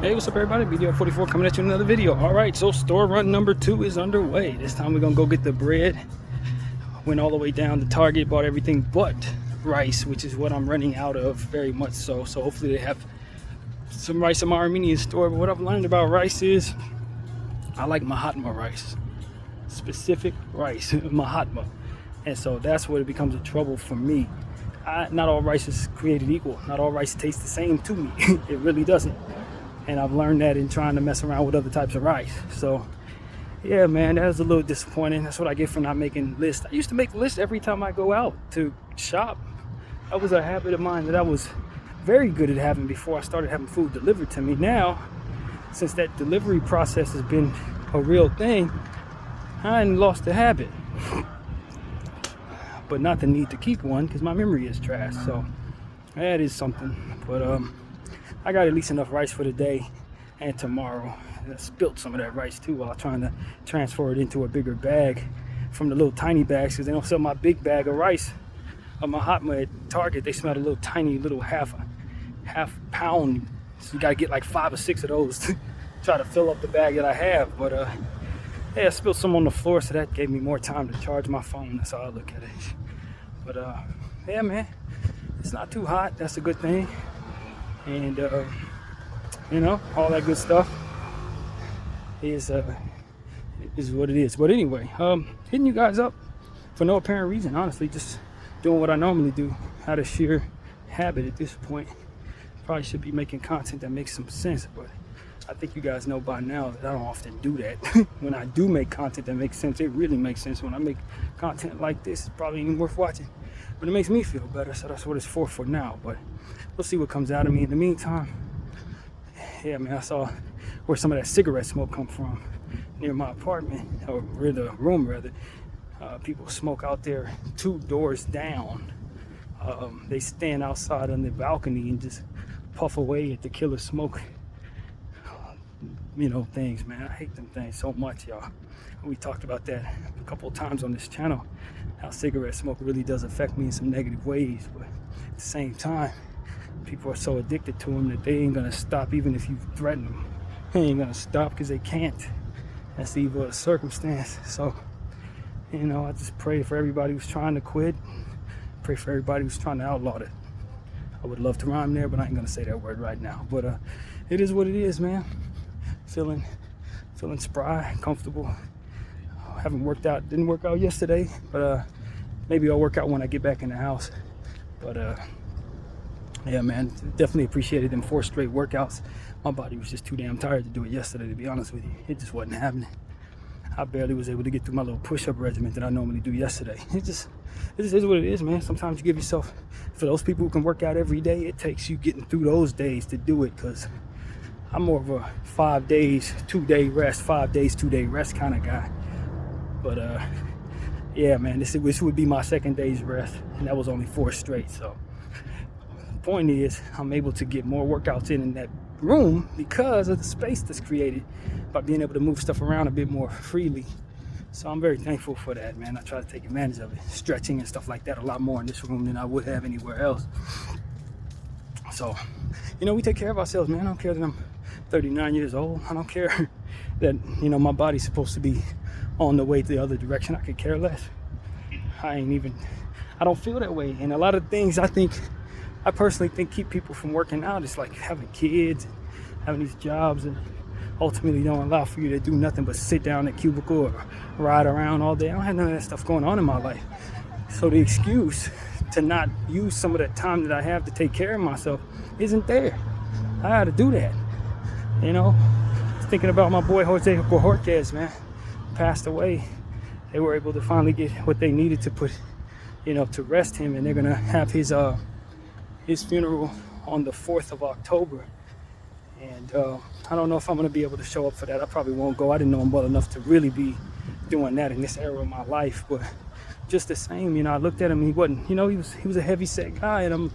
Hey, what's up everybody? BDF 44 coming at you with another video. Alright, so store run number 2 is underway. This time we're gonna go get the bread. Went all the way down to Target, bought everything but rice, which is what I'm running out of very much so. So hopefully they have some rice in my Armenian store. But what I've learned about rice is I like Mahatma rice. Specific rice, Mahatma. And so that's where it becomes a trouble for me. Not all rice is created equal. Not all rice tastes the same to me. It really doesn't. And I've learned that in trying to mess around with other types of rice. So yeah, man, that was a little disappointing. That's what I get for not making lists. I used to make lists every time I go out to shop. That was a habit of mine that I was very good at having before I started having food delivered to me. Now, since that delivery process has been a real thing, I ain't lost the habit. But not the need to keep one, because my memory is trash. So that is something. But I got at least enough rice for today and tomorrow. I spilled some of that rice too while trying to transfer it into a bigger bag from the little tiny bags, because they don't sell my big bag of rice of Mahatma at Target. They smell a little tiny little half pound. So you gotta get like 5 or 6 of those to try to fill up the bag that I have. But yeah, I spilled some on the floor, so that gave me more time to charge my phone. That's how I look at it. But yeah, man, it's not too hot. That's a good thing. And you know, all that good stuff is what it is. But anyway, hitting you guys up for no apparent reason, honestly, just doing what I normally do out of sheer habit at this point. Probably should be making content that makes some sense, but I think you guys know by now that I don't often do that. When I do make content that makes sense, it really makes sense. When I make content like this, it's probably even worth watching, but it makes me feel better, so that's what it's for now. But we'll see what comes out of me. In the meantime, yeah, man, I saw where some of that cigarette smoke come from near my apartment, or near the room rather. People smoke out there 2 doors down. They stand outside on the balcony and just puff away at the killer smoke, you know, things, man. I hate them things so much, y'all. We talked about that a couple of times on this channel, how cigarette smoke really does affect me in some negative ways. But at the same time, people are so addicted to them that they ain't gonna stop even if you threaten them. They ain't gonna stop because they can't. That's the evil of the circumstance. So, you know, I just pray for everybody who's trying to quit. Pray for everybody who's trying to outlaw it. I would love to rhyme there, but I ain't gonna say that word right now. But it is what it is, man. Feeling spry, comfortable. Haven't worked out, didn't work out yesterday, but maybe I'll work out when I get back in the house. But yeah, man, definitely appreciated them 4 straight workouts. My body was just too damn tired to do it yesterday, to be honest with you. It just wasn't happening. I barely was able to get through my little push-up regimen that I normally do yesterday. It just is what it is, man. Sometimes you give yourself, for those people who can work out every day, it takes you getting through those days to do it, because I'm more of a 5 days, 2-day rest, 5 days, 2-day rest kind of guy. But yeah, man, this would be my 2nd day's rest, and that was only 4 straight. So the point is, I'm able to get more workouts in that room because of the space that's created by being able to move stuff around a bit more freely. So I'm very thankful for that, man. I try to take advantage of it, stretching and stuff like that a lot more in this room than I would have anywhere else. So, you know, we take care of ourselves, man. I don't care that I'm 39 years old. I don't care that, you know, my body's supposed to be on the way the other direction. I could care less. I don't feel that way. And a lot of things I personally think keep people from working out. It's like having kids, having these jobs, and ultimately don't allow for you to do nothing but sit down in a cubicle or ride around all day. I don't have none of that stuff going on in my life. So the excuse to not use some of that time that I have to take care of myself isn't there. I had to do that. You know, I was thinking about my boy Jose Bojorquez, man. Passed away. They were able to finally get what they needed to put, you know, to rest him, and they're gonna have his funeral on the 4th of October. And I don't know if I'm gonna be able to show up for that. I probably won't go. I didn't know him well enough to really be doing that in this era of my life. But just the same, you know, I looked at him. He wasn't, you know, he was a heavy set guy, and I'm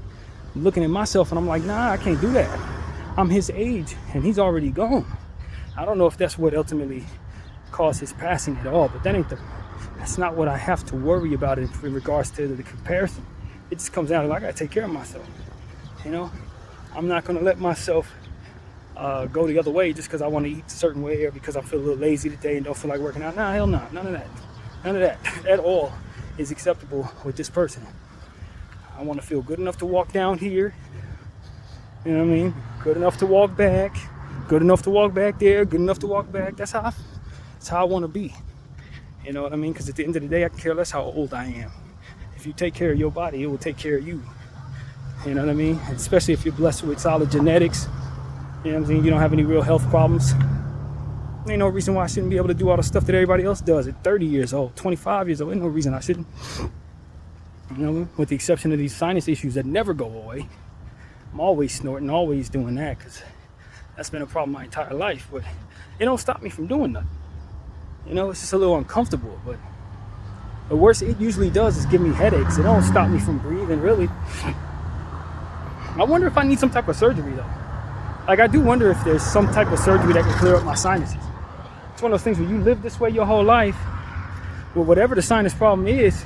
looking at myself, and I'm like, nah, I can't do that. I'm his age, and he's already gone. I don't know if that's what ultimately caused his passing at all, but that's not what I have to worry about in regards to the comparison. It just comes down to, I gotta take care of myself. You know, I'm not gonna let myself go the other way just because I want to eat a certain way or because I feel a little lazy today and don't feel like working out. Nah, hell no, none of that. None of that at all is acceptable with this person. I want to feel good enough to walk down here. You know what I mean? Good enough to walk back. Good enough to walk back there. Good enough to walk back. That's how I want to be. You know what I mean? Because at the end of the day, I care less how old I am. If you take care of your body, it will take care of you. You know what I mean? Especially if you're blessed with solid genetics. You know what I'm saying? You don't have any real health problems. Ain't no reason why I shouldn't be able to do all the stuff that everybody else does at 30 years old, 25 years old. Ain't no reason I shouldn't. You know, with the exception of these sinus issues that never go away. I'm always snorting, always doing that because that's been a problem my entire life. But it don't stop me from doing nothing. You know, it's just a little uncomfortable. But the worst it usually does is give me headaches. It don't stop me from breathing, really. I wonder if I need some type of surgery, though. Like, I do wonder if there's some type of surgery that can clear up my sinuses. It's one of those things where you live this way your whole life, well, whatever the sinus problem is,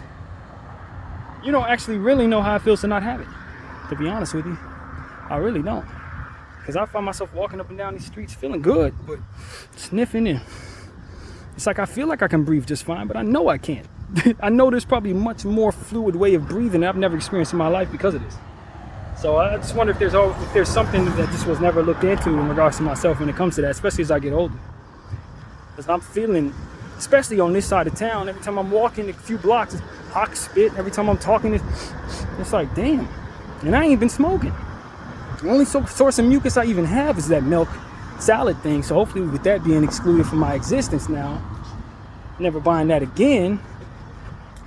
you don't actually really know how it feels to not have it. To be honest with you, I really don't. Because I find myself walking up and down these streets feeling good, but sniffing and it's like I feel like I can breathe just fine, but I know I can't. I know there's probably a much more fluid way of breathing that I've never experienced in my life because of this. So I just wonder if there's something that just was never looked into in regards to myself when it comes to that, especially as I get older. Because I'm feeling, especially on this side of town, every time I'm walking a few blocks, it's hot spit. Every time I'm talking, it's like, damn. And I ain't been smoking. The only source of mucus I even have is that milk salad thing. So hopefully with that being excluded from my existence now, never buying that again,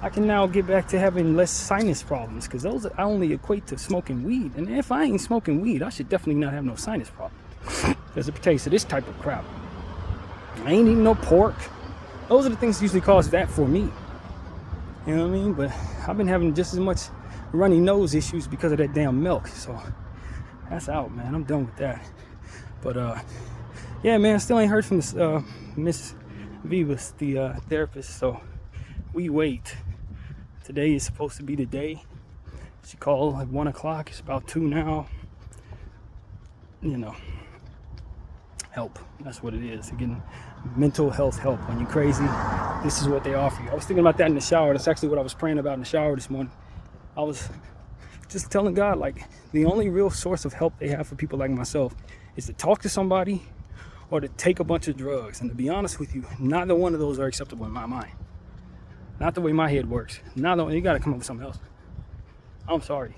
I can now get back to having less sinus problems, because those I only equate to smoking weed. And if I ain't smoking weed, I should definitely not have no sinus problems as it pertains to this type of crap. I ain't eating no pork. Those are the things that usually cause that for me. You know what I mean? But I've been having just as much runny nose issues because of that damn milk. So that's out, man. I'm done with that. But yeah, man, I still ain't heard from this Miss Vivas, the therapist. So we wait. Today is supposed to be the day. She called at 1 o'clock. It's about 2 now. You know, help. That's what it is. Again, mental health help. When you're crazy, this is what they offer you. I was thinking about that in the shower. That's actually what I was praying about in the shower this morning. I was just telling God, like, the only real source of help they have for people like myself is to talk to somebody or to take a bunch of drugs. And to be honest with you, neither one of those are acceptable in my mind. Not the way my head works. You got to come up with something else. I'm sorry.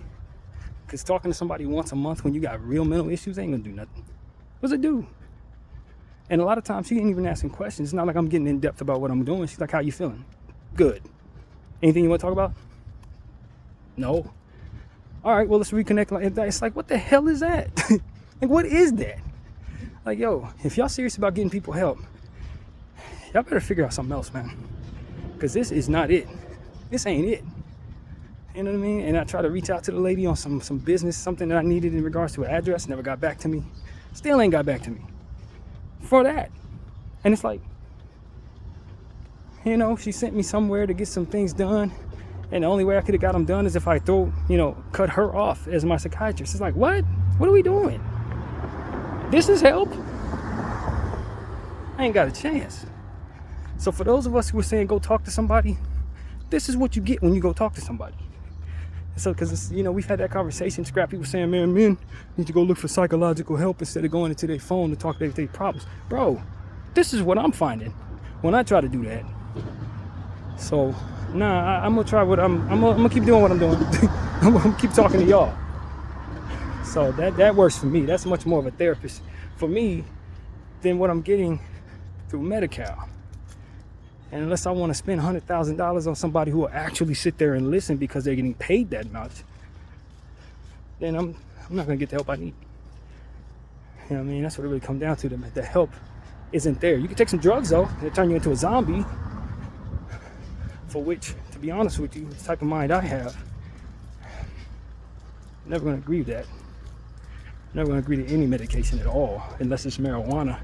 Because talking to somebody once a month when you got real mental issues ain't going to do nothing. What's it do? And a lot of times she ain't even asking questions. It's not like I'm getting in depth about what I'm doing. She's like, how you feeling? Good. Anything you want to talk about? No. All right, well, let's reconnect. It's like, what the hell is that? Like, what is that? Like, yo, if y'all serious about getting people help, y'all better figure out something else, man. Because this is not it. This ain't it. You know what I mean? And I tried to reach out to the lady on some business, something that I needed in regards to an address. Never got back to me. Still ain't got back to me for that. And it's like, you know, she sent me somewhere to get some things done. And the only way I could have got them done is if I cut her off as my psychiatrist. It's like, what? What are we doing? This is help? I ain't got a chance. So for those of us who are saying go talk to somebody, this is what you get when you go talk to somebody. So, because, we've had that conversation. Scrap people saying, man, men need to go look for psychological help instead of going into their phone to talk to their problems. Bro, this is what I'm finding when I try to do that. So, I'm going to try I'm going to keep doing what I'm doing. I'm going to keep talking to y'all. So that works for me. That's much more of a therapist for me than what I'm getting through Medi-Cal. And unless I want to spend $100,000 on somebody who will actually sit there and listen because they're getting paid that much, then I'm not going to get the help I need. You know what I mean? That's what it really comes down to. The help isn't there. You can take some drugs, though. It'll turn you into a zombie. For which, to be honest with you, the type of mind I have, I'm never going to agree with that. I'm never going to agree to any medication at all, unless it's marijuana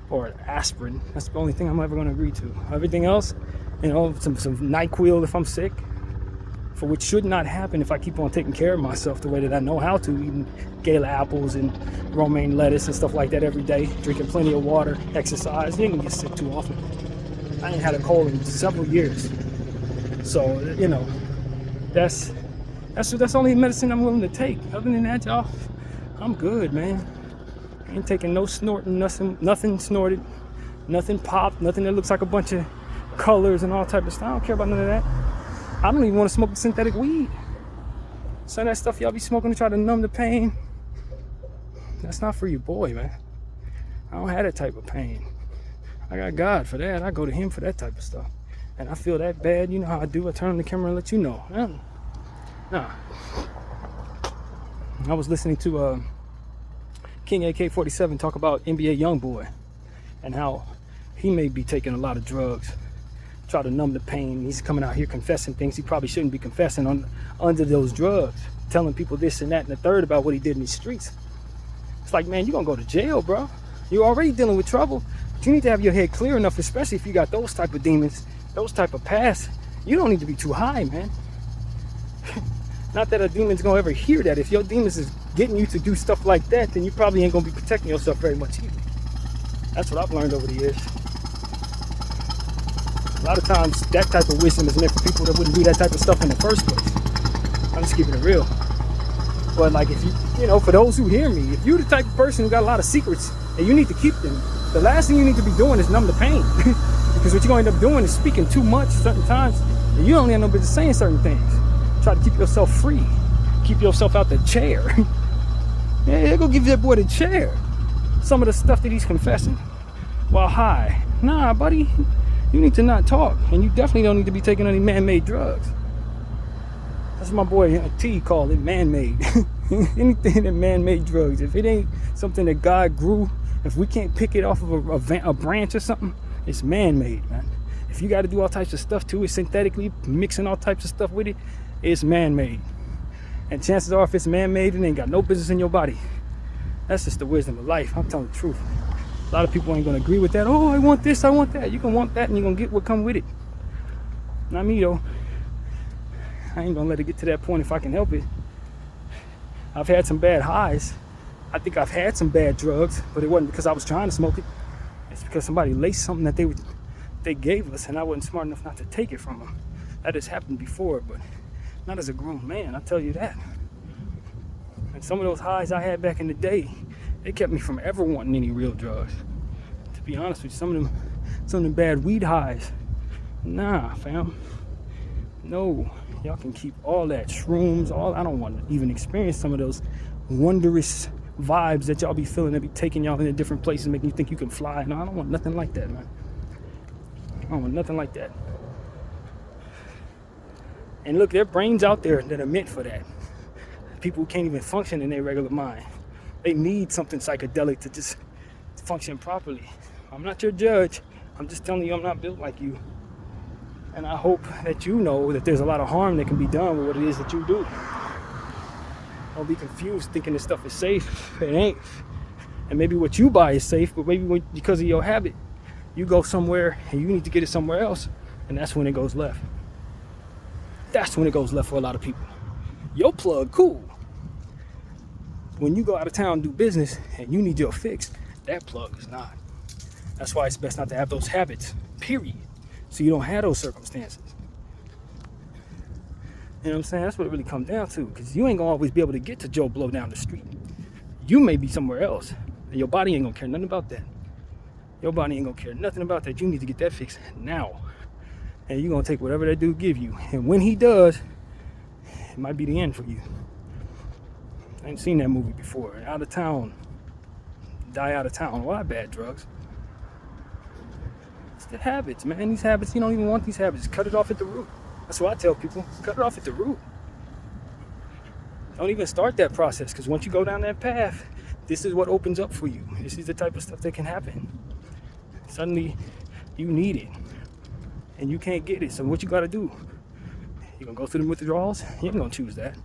or aspirin. That's the only thing I'm ever going to agree to. Everything else, some NyQuil if I'm sick, for which should not happen if I keep on taking care of myself the way that I know how to, eating gala apples and romaine lettuce and stuff like that every day, drinking plenty of water, exercise. You ain't gonna get sick too often. I ain't had a cold in several years. So, you know, that's only medicine I'm willing to take. Other than that, y'all, I'm good, man. I ain't taking no snorting, nothing snorted, nothing popped, nothing that looks like a bunch of colors and all type of stuff. I don't care about none of that. I don't even want to smoke synthetic weed. Some of that stuff y'all be smoking to try to numb the pain, that's not for your boy, man. I don't have that type of pain. I got God for that. I go to him for that type of stuff. And I feel that bad, you know how I do. I turn on the camera and let you know. Nah. I was listening to King AK-47 talk about NBA Youngboy and how he may be taking a lot of drugs, try to numb the pain. He's coming out here confessing things he probably shouldn't be confessing under those drugs, telling people this and that and the third about what he did in these streets. It's like, man, you're gonna go to jail, bro. You're already dealing with trouble, but you need to have your head clear enough, especially if you got those type of demons, those type of past. You don't need to be too high, man. Not that a demon's gonna ever hear that. If your demons is getting you to do stuff like that, then you probably ain't gonna be protecting yourself very much either. That's what I've learned over the years. A lot of times that type of wisdom is meant for people that wouldn't do that type of stuff in the first place. I'm just keeping it real. But like, if you know, for those who hear me, if you're the type of person who got a lot of secrets and you need to keep them, the last thing you need to be doing is numb the pain. Because what you're gonna end up doing is speaking too much certain times, and you don't have no business saying certain things. Try to keep yourself free. Keep yourself out the chair. Yeah, go give that boy the chair. Some of the stuff that he's confessing while high. Nah, buddy, you need to not talk. And you definitely don't need to be taking any man-made drugs. That's what my boy T called it, man-made. Anything that man-made drugs. If it ain't something that God grew, if we can't pick it off of a branch or something, it's man-made, man. If you got to do all types of stuff to it synthetically, mixing all types of stuff with it, it's man-made. And chances are, if it's man-made, it ain't got no business in your body. That's just the wisdom of life. I'm telling the truth. A lot of people ain't gonna agree with that. Oh, I want this, I want that. You can want that, and you're gonna get what come with it. Not me though. I ain't gonna let it get to that point if I can help it. I've had some bad highs. I think I've had some bad drugs, but it wasn't because I was trying to smoke it. It's because somebody laced something that they gave us, and I wasn't smart enough not to take it from them. That has happened before, but not as a grown man, I'll tell you that. And some of those highs I had back in the day, they kept me from ever wanting any real drugs. To be honest with you, some of them bad weed highs, nah, fam. No, y'all can keep all that shrooms, I don't want to even experience some of those wondrous vibes that y'all be feeling that be taking y'all into different places, making you think you can fly. No, I don't want nothing like that, man. I don't want nothing like that. And look, there are brains out there that are meant for that. People who can't even function in their regular mind. They need something psychedelic to just function properly. I'm not your judge. I'm just telling you I'm not built like you. And I hope that you know that there's a lot of harm that can be done with what it is that you do. Don't be confused thinking this stuff is safe. It ain't. And maybe what you buy is safe, but maybe because of your habit, you go somewhere and you need to get it somewhere else, and that's when it goes left. That's when it goes left for a lot of people. Your plug, cool. When you go out of town and do business and you need your fix, that plug is not. That's why it's best not to have those habits, period. So you don't have those circumstances. You know what I'm saying? That's what it really comes down to. Because you ain't gonna always be able to get to Joe Blow down the street. You may be somewhere else. And your body ain't gonna care nothing about that. Your body ain't gonna care nothing about that. You need to get that fixed now. And you're gonna take whatever that dude give you. And when he does, it might be the end for you. I ain't seen that movie before. Out of town, die out of town. Why bad drugs? It's the habits, man. These habits, you don't even want these habits. Cut it off at the root. That's what I tell people. Cut it off at the root. Don't even start that process, because once you go down that path, this is what opens up for you. This is the type of stuff that can happen. Suddenly, you need it. And you can't get it. So what you got to do? You're going to go through the withdrawals? You ain't going to choose that.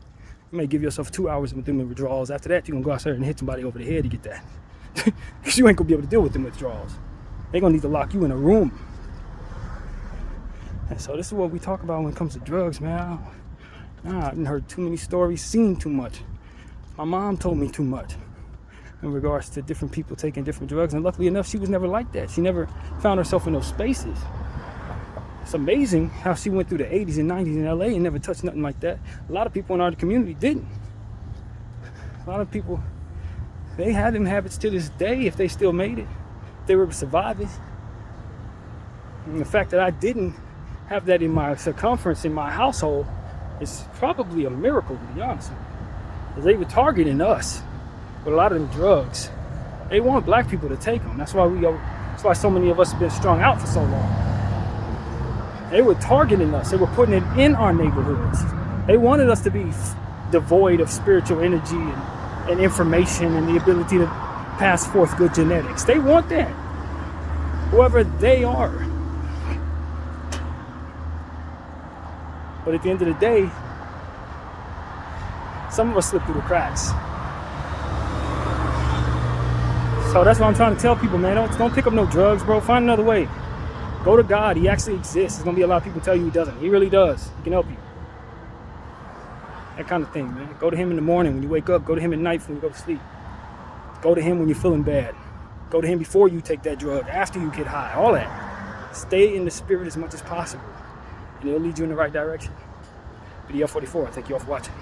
You may give yourself 2 hours with them withdrawals. After that, you're going to go out there and hit somebody over the head to get that. Because you ain't going to be able to deal with them withdrawals. They're going to need to lock you in a room. And so this is what we talk about when it comes to drugs, man. I've heard too many stories, seen too much. My mom told me too much in regards to different people taking different drugs, and luckily enough, she was never like that. She never found herself in those spaces. It's amazing how she went through the 80s and 90s in LA and never touched nothing like that. A lot of people in our community didn't. A lot of people, they had them habits to this day if they still made it. They were surviving. And the fact that I didn't have that in my circumference, in my household, is probably a miracle, to be honest with you. Because they were targeting us with a lot of them drugs. They want black people to take them. That's why so many of us have been strung out for so long. They were targeting us. They were putting it in our neighborhoods. They wanted us to be devoid of spiritual energy and information and the ability to pass forth good genetics. They want that. Whoever they are. But at the end of the day, some of us slip through the cracks. So that's what I'm trying to tell people, man. Don't pick up no drugs, bro. Find another way. Go to God. He actually exists. There's going to be a lot of people tell you he doesn't. He really does. He can help you. That kind of thing, man. Go to him in the morning when you wake up. Go to him at night when you go to sleep. Go to him when you're feeling bad. Go to him before you take that drug, after you get high, all that. Stay in the spirit as much as possible, and it'll lead you in the right direction. BDF 44, thank you all for watching.